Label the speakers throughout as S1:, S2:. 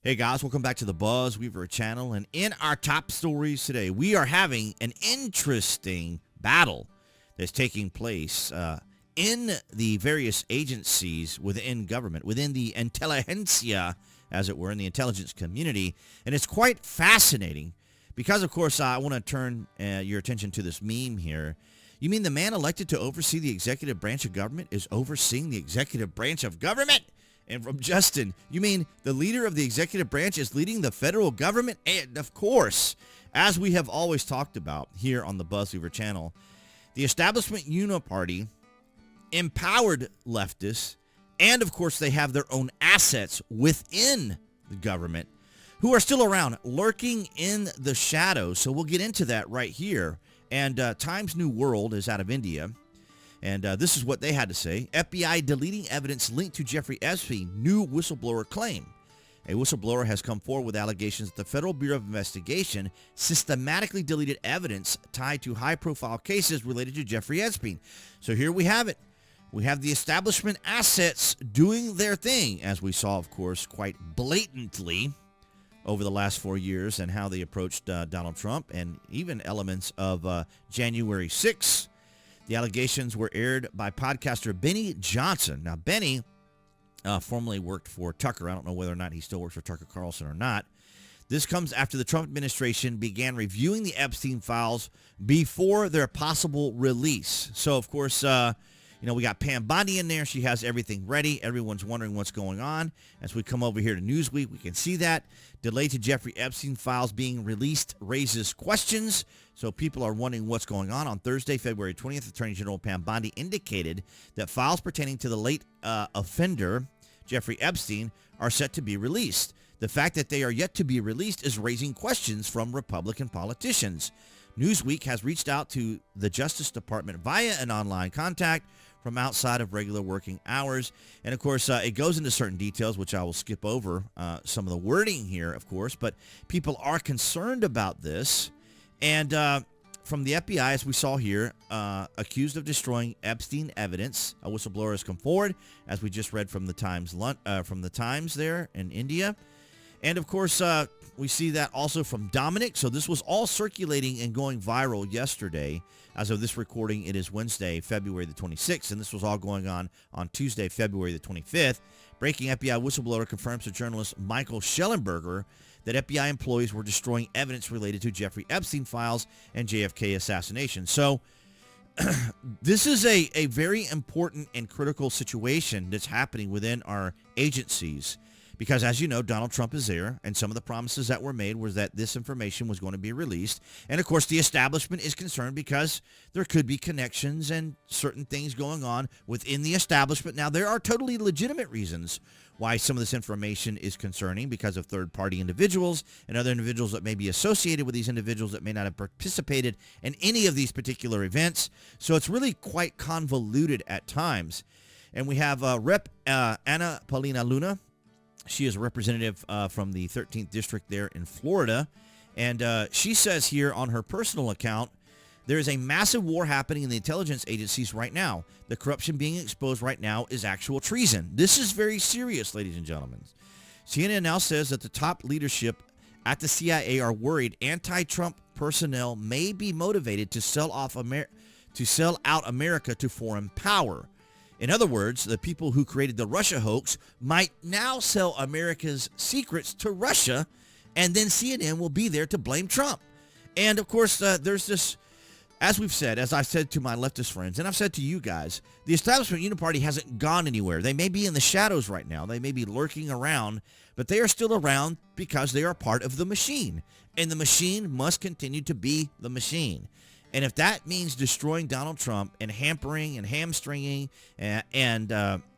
S1: Hey guys, welcome back to the BuzWeaver channel. And in our top stories today, we are having an interesting battle that's taking place in the various agencies within government, within the intelligentsia, as it were, in the intelligence community. And it's quite fascinating because, of course, I want to turn your attention to this meme here. You mean the man elected to oversee the executive branch of government is overseeing the executive branch of government? And from Justin, you mean the leader of the executive branch is leading the federal government? And of course, as we have always talked about here on the BuzWeaver channel, the establishment uniparty empowered leftists, and of course they have their own assets within the government who are still around, lurking in the shadows. So we'll get into that right here. And Times New World is out of India. And this is what they had to say. FBI deleting evidence linked to Jeffrey Epstein, new whistleblower claim. A whistleblower has come forward with allegations that the Federal Bureau of Investigation systematically deleted evidence tied to high-profile cases related to Jeffrey Epstein. So here we have it. We have the establishment assets doing their thing, as we saw, of course, quite blatantly over the last 4 years and how they approached Donald Trump and even elements of January 6th. The allegations were aired by podcaster Benny Johnson. Now, Benny formerly worked for Tucker. I don't know whether or not he still works for Tucker Carlson or not. This comes after the Trump administration began reviewing the Epstein files before their possible release. So, of course, we got Pam Bondi in there. She has everything ready. Everyone's wondering what's going on. As we come over here to Newsweek, we can see that. Delay to Jeffrey Epstein files being released raises questions. So people are wondering what's going on. On Thursday, February 20th, Attorney General Pam Bondi indicated that files pertaining to the late offender, Jeffrey Epstein, are set to be released. The fact that they are yet to be released is raising questions from Republican politicians. Newsweek has reached out to the Justice Department via an online contact from outside of regular working hours. And, of course, it goes into certain details, which I will skip over some of the wording here, of course. But people are concerned about this. And from the FBI, as we saw here, accused of destroying Epstein evidence, a whistleblower has come forward, as we just read from the Times there in India. And, of course, we see that also from Dominic. So this was all circulating and going viral yesterday. As of this recording, it is Wednesday, February the 26th, and this was all going on Tuesday, February the 25th. Breaking FBI whistleblower confirms to journalist Michael Schellenberger that FBI employees were destroying evidence related to Jeffrey Epstein files and JFK assassination. So this is a very important and critical situation that's happening within our agencies. Because, as you know, Donald Trump is there, and some of the promises that were made was that this information was going to be released. And, of course, the establishment is concerned because there could be connections and certain things going on within the establishment. Now, there are totally legitimate reasons why some of this information is concerning, because of third-party individuals and other individuals that may be associated with these individuals that may not have participated in any of these particular events. So it's really quite convoluted at times. And we have Rep. Anna Paulina Luna. She is a representative from the 13th District there in Florida. And she says here on her personal account, there is a massive war happening in the intelligence agencies right now. The corruption being exposed right now is actual treason. This is very serious, ladies and gentlemen. CNN now says that the top leadership at the CIA are worried anti-Trump personnel may be motivated to sell out America to foreign power. In other words, the people who created the Russia hoax might now sell America's secrets to Russia, and then CNN will be there to blame Trump. And, of course, there's this, as we've said, as I've said to my leftist friends, and I've said to you guys, the establishment uniparty hasn't gone anywhere. They may be in the shadows right now. They may be lurking around, but they are still around because they are part of the machine. And the machine must continue to be the machine. And if that means destroying Donald Trump and hampering and hamstringing and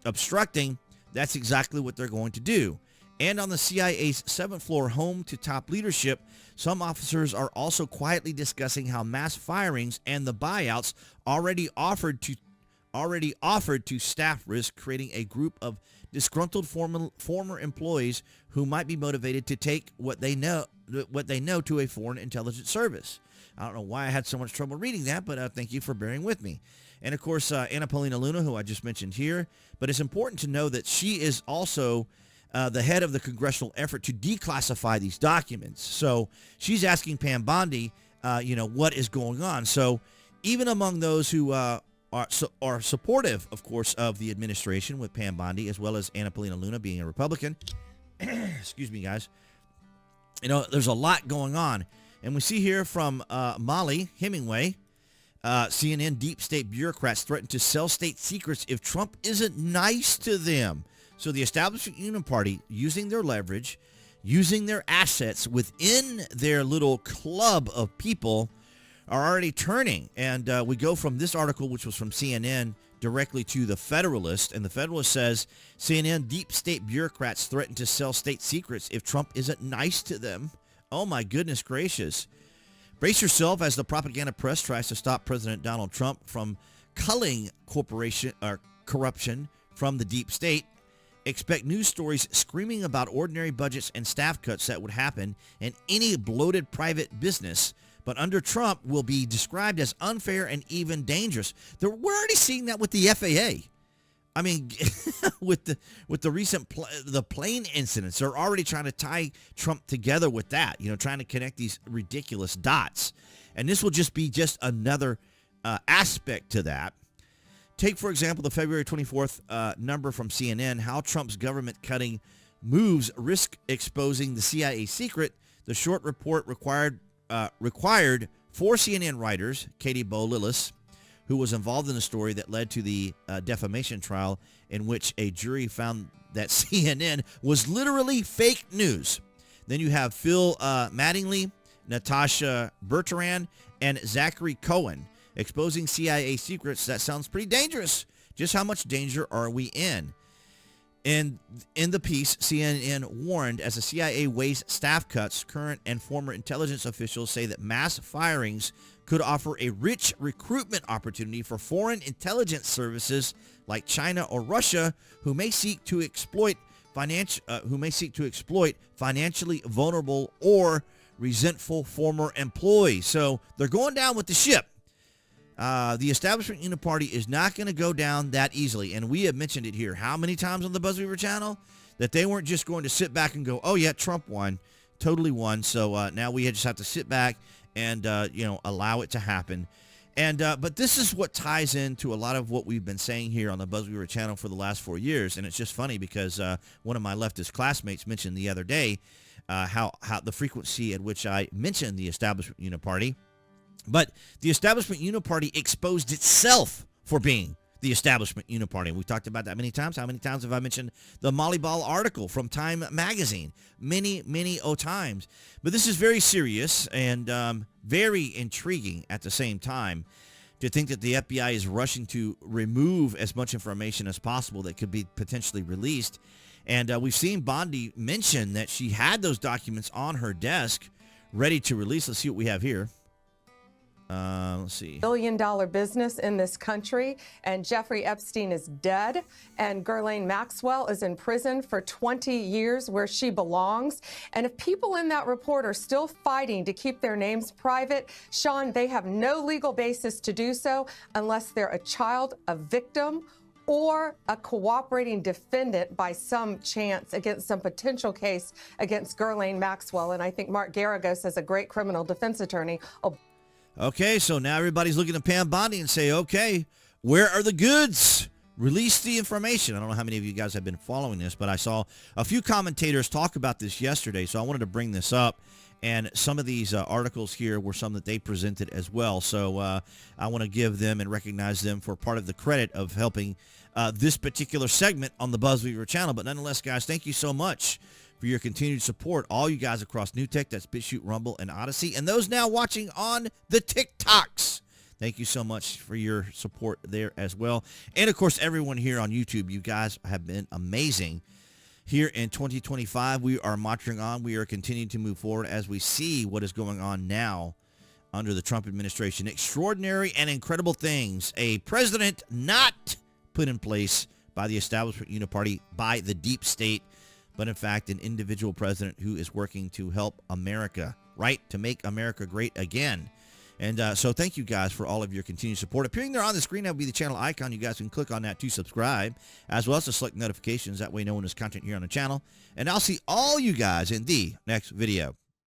S1: obstructing, that's exactly what they're going to do. And on the CIA's 7th floor home to top leadership, some officers are also quietly discussing how mass firings and the buyouts already offered to staff risk creating a group of disgruntled former employees who might be motivated to take what they know to a foreign intelligence service. I don't know why I had so much trouble reading that, but thank you for bearing with me. And, of course, Anna Paulina Luna, who I just mentioned here. But it's important to know that she is also the head of the congressional effort to declassify these documents. So she's asking Pam Bondi, what is going on. So even among those who are supportive, of course, of the administration with Pam Bondi, as well as Paulina Luna being a Republican, excuse me, guys, there's a lot going on. And we see here from Molly Hemingway, CNN deep state bureaucrats threaten to sell state secrets if Trump isn't nice to them. So the establishment Union Party, using their leverage, using their assets within their little club of people, are already turning. And we go from this article, which was from CNN, directly to the Federalist. And the Federalist says, CNN deep state bureaucrats threaten to sell state secrets if Trump isn't nice to them. Oh, my goodness gracious. Brace yourself as the propaganda press tries to stop President Donald Trump from culling corruption from the deep state. Expect news stories screaming about ordinary budgets and staff cuts that would happen in any bloated private business, but under Trump will be described as unfair and even dangerous. We're already seeing that with the FAA. I mean, with the recent the plane incidents, they're already trying to tie Trump together with that, trying to connect these ridiculous dots. And this will just be another aspect to that. Take, for example, the February 24th number from CNN, how Trump's government cutting moves risk exposing the CIA secret. The short report required 4 CNN writers, Katie Bo-Lillis, who was involved in the story that led to the defamation trial in which a jury found that CNN was literally fake news. Then you have Phil Mattingly, Natasha Bertrand, and Zachary Cohen exposing CIA secrets. That sounds pretty dangerous. Just how much danger are we in? And in the piece, CNN warned as the CIA weighs staff cuts, current and former intelligence officials say that mass firings could offer a rich recruitment opportunity for foreign intelligence services like China or Russia, who may seek to exploit financially vulnerable or resentful former employees. So they're going down with the ship. The establishment Union Party is not going to go down that easily. And we have mentioned it here how many times on the BuzWeaver channel that they weren't just going to sit back and go, oh, yeah, Trump won, totally won. So now we just have to sit back and, allow it to happen. And but this is what ties into a lot of what we've been saying here on the BuzWeaver channel for the last 4 years. And it's just funny because one of my leftist classmates mentioned the other day how the frequency at which I mentioned the establishment Union Party. But the establishment Union Party exposed itself for being the establishment Union Party. We talked about that many times. How many times have I mentioned the Molly Ball article from Time Magazine? Many times. But this is very serious and very intriguing at the same time to think that the FBI is rushing to remove as much information as possible that could be potentially released. And we've seen Bondi mention that she had those documents on her desk ready to release. Let's see what we have here. Let's see.
S2: Billion-dollar business in this country, and Jeffrey Epstein is dead, and Ghislaine Maxwell is in prison for 20 years where she belongs. And if people in that report are still fighting to keep their names private, Sean, they have no legal basis to do so unless they're a child, a victim, or a cooperating defendant by some chance against some potential case against Ghislaine Maxwell. And I think Mark Garagos, as a great criminal defense attorney,
S1: Okay, so now everybody's looking at Pam Bondi and say, okay, where are the goods? Release the information. I don't know how many of you guys have been following this, but I saw a few commentators talk about this yesterday, so I wanted to bring this up. And some of these articles here were some that they presented as well. So I want to give them and recognize them for part of the credit of helping this particular segment on the BuzWeaver channel. But nonetheless, guys, thank you so much for your continued support. All you guys across New Tech, that's BitChute, Rumble, and Odyssey. And those now watching on the TikToks. Thank you so much for your support there as well. And, of course, everyone here on YouTube, you guys have been amazing. Here in 2025, we are marching on. We are continuing to move forward as we see what is going on now under the Trump administration. Extraordinary and incredible things. A president not put in place by the establishment Union Party, by the deep state, but in fact an individual president who is working to help America, right? To make America great again. And so thank you guys for all of your continued support. Appearing there on the screen, that will be the channel icon. You guys can click on that to subscribe, as well as to select notifications. That way no one is content here on the channel. And I'll see all you guys in the next video.